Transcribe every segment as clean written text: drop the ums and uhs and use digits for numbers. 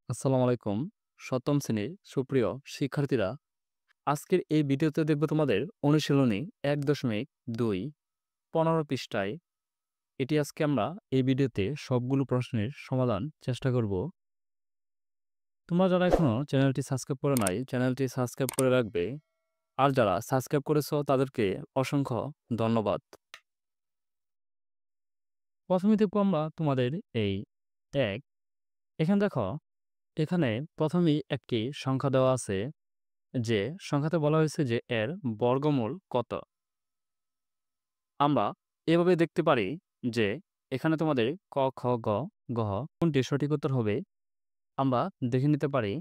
আসসালামু আলাইকুম। সপ্তম শ্রেণীর সুপ্রিয় শিক্ষার্থীরা, আজকের এই ভিডিওতে দেখব তোমাদের অনুশীলনী ১.২ ১৫ পৃষ্ঠায়। এটি আজকে আমরা এই ভিডিওতে সবগুলো প্রশ্নের সমাধান চেষ্টা করব। তোমরা যারা এখনো চ্যানেলটি সাবস্ক্রাইব করে নাই, চ্যানেলটি সাবস্ক্রাইব করে রাখবে। আর যারা সাবস্ক্রাইব করেছো তাদেরকে অসংখ্য ধন্যবাদ। প্রথমে দেখব আমরা তোমাদের এই ১। এখানে দেখো, এখানে প্রথমেই একটি সংখ্যা দেওয়া আছে, যে সংখ্যাতে বলা হয়েছে যে এর বর্গমূল কত। আমরা এভাবে দেখতে পারি যে এখানে তোমাদের ক, খ, গ, ঘ কোনটি সঠিক উত্তর হবে আমরা দেখে নিতে পারি।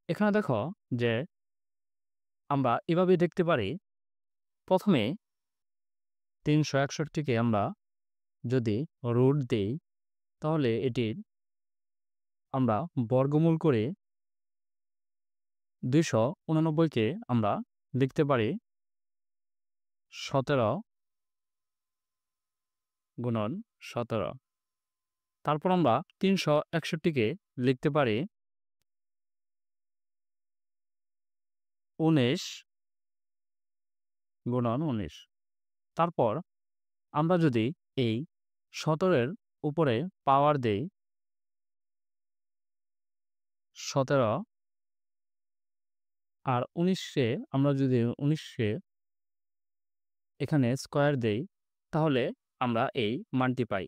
এখানে দেখো যে আমরা এভাবে দেখতে পারি, প্রথমে ৩৬১কে আমরা যদি রুট দিই, তাহলে এটির আমরা বর্গমূল করে ২৮৯কে আমরা লিখতে পারি ১৭ গুণন ১৭। তারপর আমরা ৩৬১কে লিখতে পারি ১৯ গুণন ১৯। তারপর আমরা যদি এই ১৭-এর উপরে পাওয়ার দেই ১৭, আর ১৯-এ আমরা যদি ১৯-এ এখানে স্কয়ার দেই, তাহলে আমরা এই মানটি পাই।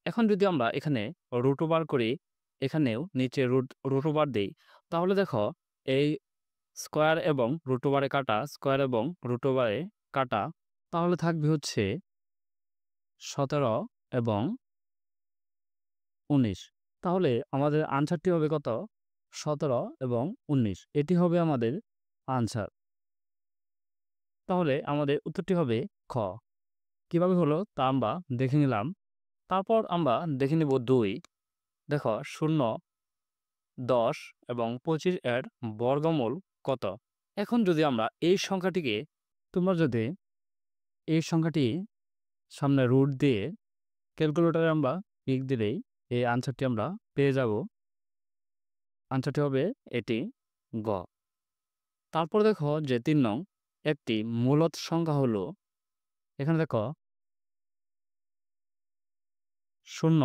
এখন যদি আমরা এখানে রুট ওভার করি, এখানেও নিচে রুট ওভার দেই, তাহলে দেখো এই স্কয়ার এবং রুট ওভারে কাটা, স্কয়ার এবং রুট ওভারে কাটা, তাহলে থাকবে হচ্ছে ১৭ এবং ১৯। তাহলে আমাদের আনসারটি হবে কত? ১৭ এবং ১৯। এটি হবে আমাদের আনসার। তাহলে আমাদের উত্তরটি হবে খ। কিভাবে হলো তা আমরা দেখে নিলাম। তারপর আমরা দেখে নিব ২। দেখো ০, ১০ এবং ২৫ এর বর্গমূল কত? এখন যদি আমরা এই সংখ্যাটিকে, তোমরা যদি এই সংখ্যাটি সামনে রুট দিয়ে ক্যালকুলেটরে আমরা ক্লিক দিলেই এই আনসারটি আমরা পেয়ে যাব। আনসারটি হবে এটি গ। তারপর দেখো যে ৩ নং, একটি মূলদ সংখ্যা হলো, এখানে দেখো ০।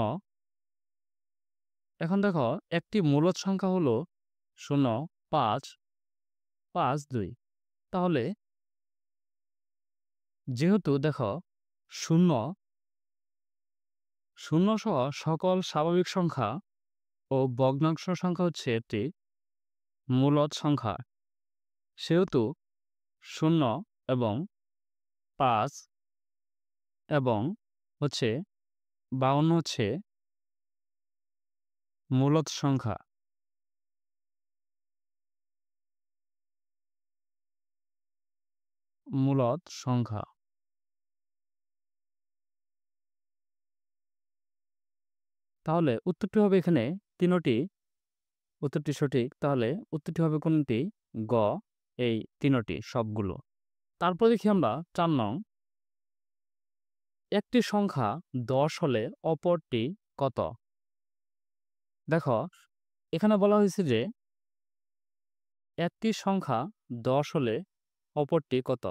এখন দেখো একটি মূলদ সংখ্যা হলো ০, ৫, ৫, ২। তাহলে যেহেতু দেখো ০ সহ সকল স্বাভাবিক সংখ্যা ও ভগ্নাংশ সংখ্যা হচ্ছে একটি মূলদ সংখ্যা, সেহেতু ০ এবং ৫ এবং হচ্ছে ৫২ হচ্ছে মূলদ সংখ্যা। মূলদ সংখ্যা। তাহলে উত্তরটি হবে এখানে তিনোটি, উত্তরটি সঠিক। তাহলে উত্তরটি হবে কোনটি? গ, এই তিনোটি সবগুলো। তারপর দেখি আমরা ৪ নং, একটি সংখ্যা ১০ হলে অপরটি কত? দেখো এখানে বলা হয়েছে যে একটি সংখ্যা ১০ হলে অপরটি কত?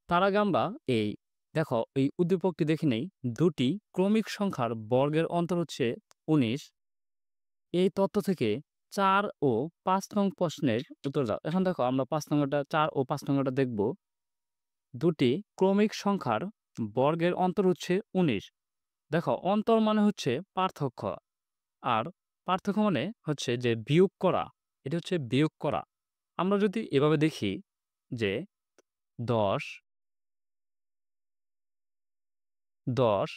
তার আগে আমরা এই দেখো এই উদ্দীপকটি দেখে নেই। দুটি ক্রমিক সংখ্যার বর্গের অন্তর হচ্ছে ১৯। এই তথ্য থেকে ৪ ও ৫ নং প্রশ্নের উত্তর দাও। এখন দেখো আমরা ৫ নম্বরটা, ৪ ও ৫ নম্বরটা দেখব। দুটি ক্রমিক সংখ্যার বর্গের অন্তর হচ্ছে ১৯। দেখো অন্তর মানে হচ্ছে পার্থক্য, আর পার্থক্য মানে হচ্ছে যে বিয়োগ করা। এটা হচ্ছে বিয়োগ করা। আমরা যদি এভাবে দেখি যে ১০, ১০,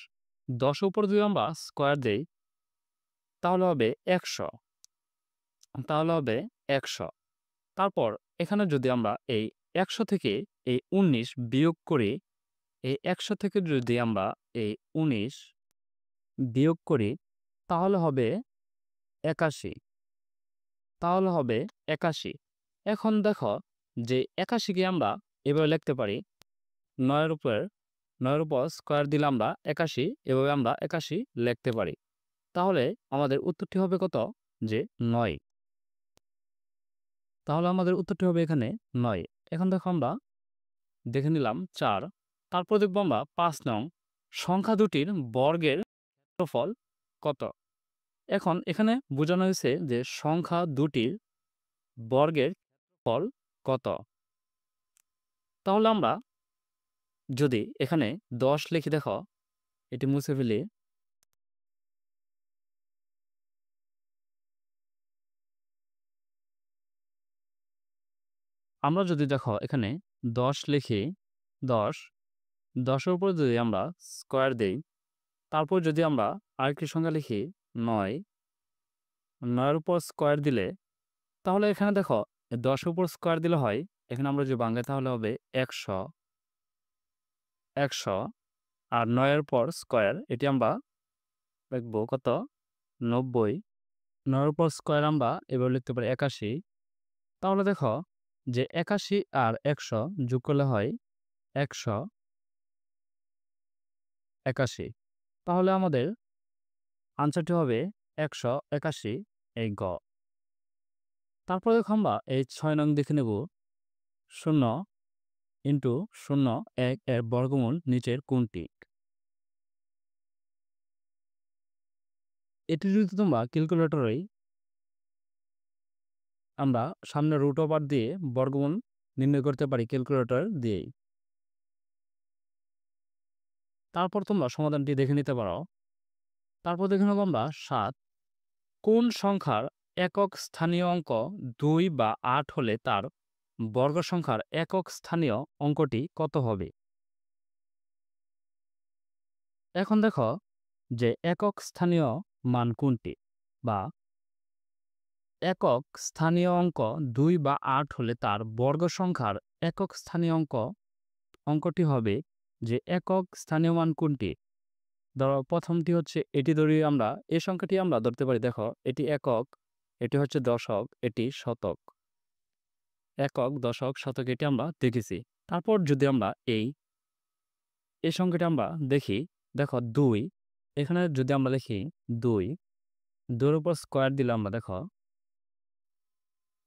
১০ এর উপর যদি আমরা স্কয়ার দেই, তাহলে হবে ১০০। তাহলে হবে ১০০। তারপর এখানে যদি আমরা এই ১০০ থেকে এই ১৯ বিয়োগ করি, এই ১০০ থেকে যদি আমরা এই ১৯ বিয়োগ করি, তাহলে হবে ৮১। তাহলে হবে ৮১। এখন দেখো যে ৮১কে আমরা এভাবে লিখতে পারি, ৯ এর উপর স্কয়ার দিলে আমরা ৮১, এভাবে আমরা ৮১ লিখতে পারি। তাহলে আমাদের উত্তরটি হবে কত? যে ৯। তাহলে আমাদের উত্তরটি হবে এখানে ৯। এখন দেখো আমরা দেখে নিলাম ৪। তারপর দেখব আমরা ৫ নং, সংখ্যা দুটির বর্গের ক্ষেত্রফল কত? এখন এখানে বোঝানো হয়েছে যে সংখ্যা দুটির বর্গের ফল কত? তাহলে আমরা যদি এখানে ১০ লিখি, দেখো এটি মুছে ফেলি। আমরা যদি দেখো এখানে ১০ লিখি, ১০, ১০ এর উপরে যদি আমরা স্কয়ার দেই, তারপর যদি আমরা আরেকটি সংখ্যা লিখি ৯, ৯ এর উপর স্কয়ার দিলে, তাহলে এখানে দেখো ১০ এর উপর স্কয়ার দিলে হয়, এখানে আমরা যদি বাংলায় তাহলে হবে ১০০, ১০০, আর ৯ এর পর স্কয়ার এটি আমরা লিখব কত? ৯০। ৯ এর উপর স্কয়ার আমরা এভাবে লিখতে পারি ৮১। তাহলে দেখো যে ৮১ আর ১০০ যোগ করলে হয় ১৮১। তাহলে আমাদের আনসারটি হবে ১৮১, এই গ। তারপর দেখো আমরা এই ৬ নং দেখে নেব। ০ ইন্টু ০, ১ এর বর্গমূল নিচের কোনটি? এটি যদি তোমরা ক্যালকুলেটরেই আমরা সামনে রুট ওভার দিয়ে বর্গমূল নির্ণয় করতে পারি ক্যালকুলেটর দিয়েই। তারপর তোমরা সমাধানটি দেখে নিতে পারো। তারপর দেখে নেব আমরা ৭। কোন সংখ্যার একক স্থানীয় অঙ্ক ২ বা ৮ হলে তার বর্গ সংখ্যার একক স্থানীয় অঙ্কটি কত হবে? এখন দেখো যে একক স্থানীয় মান কোনটি, বা একক স্থানীয় অঙ্ক ২ বা ৮ হলে তার বর্গ সংখ্যার একক স্থানীয় অঙ্কটি হবে যে একক স্থানীয় মান কোনটি? ধরো প্রথমটি হচ্ছে এটি ধরি আমরা, এই সংখ্যাটি আমরা ধরতে পারি, দেখো এটি একক, এটি হচ্ছে দশক, এটি শতক। একক, দশক, শতক এটি আমরা দেখেছি। তারপর যদি আমরা এই সংখ্যাটি আমরা দেখি, দেখো ২, এখানে যদি আমরা লিখি ২, ২ এর উপর স্কয়ার দিলে আমরা দেখো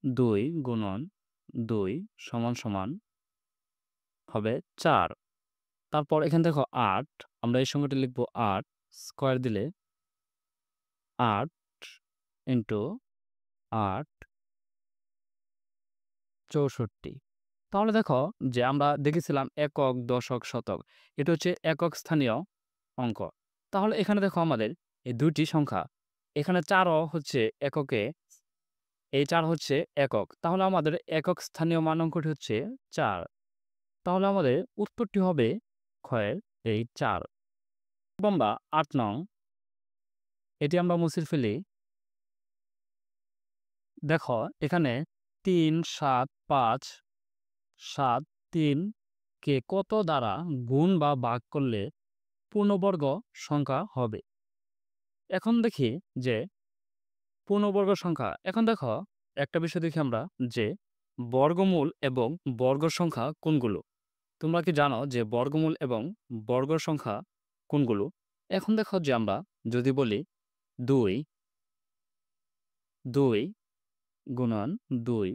২ গুণন ২ সমান সমান হবে ৪। তারপর এখানে দেখো ৮, আমরা এই সংখ্যাটি লিখব ৮, স্কয়ার দিলে ৮ ইন্টু ৮ ৬৪। তাহলে দেখো যে আমরা দেখেছিলাম একক, দশক, শতক, এটা হচ্ছে একক স্থানীয় অঙ্ক। তাহলে এখানে দেখো আমাদের এই দুইটি সংখ্যা, এখানে ৪ও হচ্ছে এককে, এই ৪ হচ্ছে একক। তাহলে আমাদের একক স্থানীয় মান অঙ্কটি হচ্ছে ৪। তাহলে আমাদের উত্তরটি হবে ক্ষয়ের এই ৪। আমরা ৮ নং, এটি আমরা মুছে ফেলি। দেখো এখানে ৩, ৭, ৫, ৭, ৩ কে কত দ্বারা গুণ বা ভাগ করলে পূর্ণবর্গ সংখ্যা হবে? এখন দেখি যে পূর্ণবর্গ সংখ্যা, এখন দেখো একটা বিষয় দেখি আমরা যে বর্গমূল এবং বর্গ সংখ্যা কোনগুলো? তোমরা কি জানো যে বর্গমূল এবং বর্গ সংখ্যা কোনগুলো? এখন দেখো যে আমরা যদি বলি ২, ২ গুণন ২,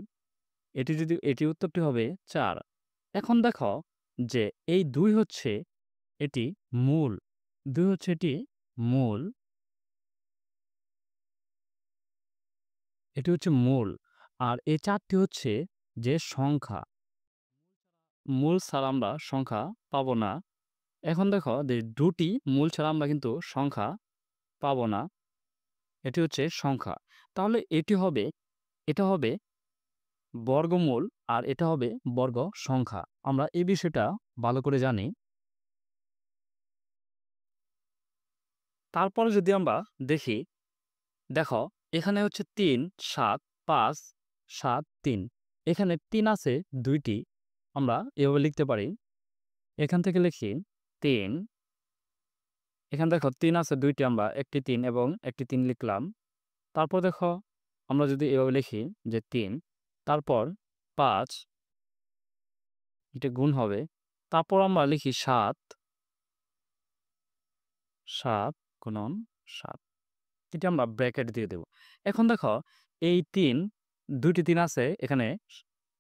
এটি উত্তরটি হবে ৪। এখন দেখো যে এই ২ হচ্ছে এটি মূল, ২ হচ্ছে এটি মূল, এটি হচ্ছে মূল, আর এই ৪টি হচ্ছে যে সংখ্যা। মূল ছাড়া আমরা সংখ্যা পাবো না। এখন দেখো যে ২টি মূল ছাড়া আমরা কিন্তু সংখ্যা পাবো না, এটি হচ্ছে সংখ্যা। তাহলে এটা হবে বর্গমূল, আর এটা হবে বর্গ সংখ্যা। আমরা এই বিষয়টা ভালো করে জানি। তারপরে যদি আমরা দেখি, দেখো এখানে হচ্ছে ৩, ৭, ৫, ৭, ৩, এখানে ৩ আছে ২টি, আমরা এভাবে লিখতে পারি। এখান থেকে লিখি ৩, এখানে দেখো ৩ আছে ২টি, আমরা একটি ৩ এবং একটি ৩ লিখলাম। তারপর দেখো আমরা যদি এভাবে লিখি যে ৩, তারপর ৫, এটা গুণ হবে। তারপর আমরা লিখি ৭, ৭ গুণন ৭। এটি আমরা ব্র্যাকেট দিয়ে দেব। এখন দেখো এই ৩, ২টি ৩ আছে, এখানে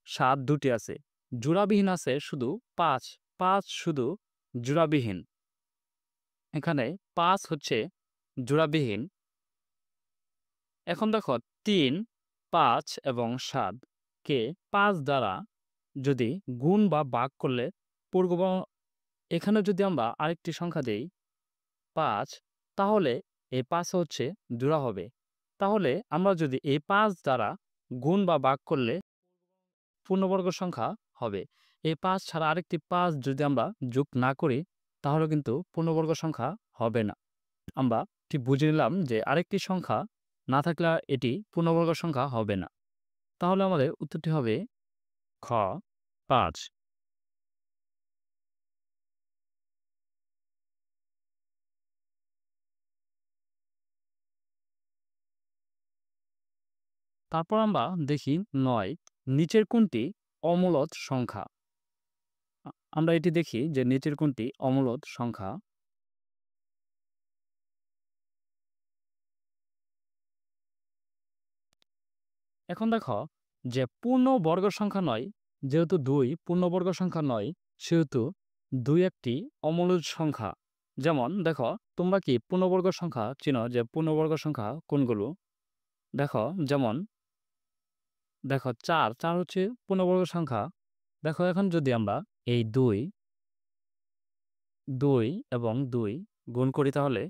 ৭ ২টি আছে। জোড়াবিহীন আছে শুধু ৫, ৫ শুধু জোড়াবিহীন। এখানে ৫ হচ্ছে জোড়াবিহীন। এখন দেখো ৩, ৫ এবং ৭ কে ৫ দ্বারা যদি গুণ বা ভাগ করলে পূর্ব এখানে যদি আমরা আরেকটি সংখ্যা দেই ৫, তাহলে এই ৫ হচ্ছে জোড়া হবে। তাহলে আমরা যদি এই ৫ দ্বারা গুণ বা ভাগ করলে পূর্ণবর্গ সংখ্যা হবে। এই ৫ ছাড়া আরেকটি ৫ যদি আমরা যোগ না করি তাহলে কিন্তু পূর্ণবর্গ সংখ্যা হবে না। আমরা ঠিক বুঝে নিলাম যে আরেকটি সংখ্যা না থাকলে এটি পূর্ণবর্গ সংখ্যা হবে না। তাহলে আমাদের উত্তরটি হবে খ ৫। তারপর আমরা দেখি ৯, নিচের কোনটি অমূলদ সংখ্যা? আমরা এটি দেখি যে নিচের কোনটি অমূলদ সংখ্যা। এখন দেখো যে পূর্ণবর্গ সংখ্যা নয়, যেহেতু ২ পূর্ণবর্গ সংখ্যা নয়, সেহেতু ২ একটি অমূলদ সংখ্যা। যেমন দেখো তোমরা কি পূর্ণবর্গ সংখ্যা চিনো যে পূর্ণবর্গ সংখ্যা কোনগুলো? দেখো যেমন দেখো ৪, ৪ হচ্ছে পূর্ণবর্গ সংখ্যা। দেখো এখন যদি আমরা এই ২ এবং ২ গুণ করি তাহলে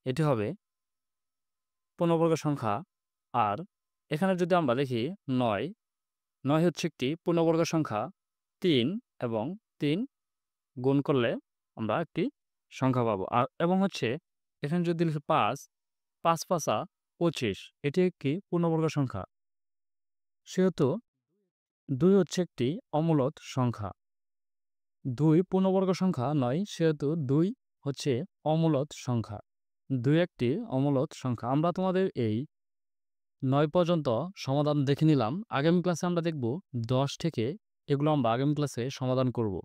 এটি হবে পূর্ণবর্গ সংখ্যা। আর এখানে যদি আমরা লিখি ৯, ৯ হচ্ছে একটি পূর্ণবর্গ সংখ্যা। ৩ এবং ৩ গুণ করলে আমরা একটি সংখ্যা পাবো। আর এবং হচ্ছে এখানে যদি লিখি ৫, ৫ ৫ ২৫, এটি একটি পূর্ণবর্গ সংখ্যা। সেহেতু ২ হচ্ছে একটি অমূলদ সংখ্যা। ২ পূর্ণবর্গ সংখ্যা নয়, সেহেতু ২ হচ্ছে অমূলদ সংখ্যা। ২ একটি অমূলদ সংখ্যা। আমরা তোমাদের এই ৯ পর্যন্ত সমাধান দেখে নিলাম। আগামী ক্লাসে আমরা দেখব ১০ থেকে, এগুলো আমরা আগামী ক্লাসে সমাধান করব।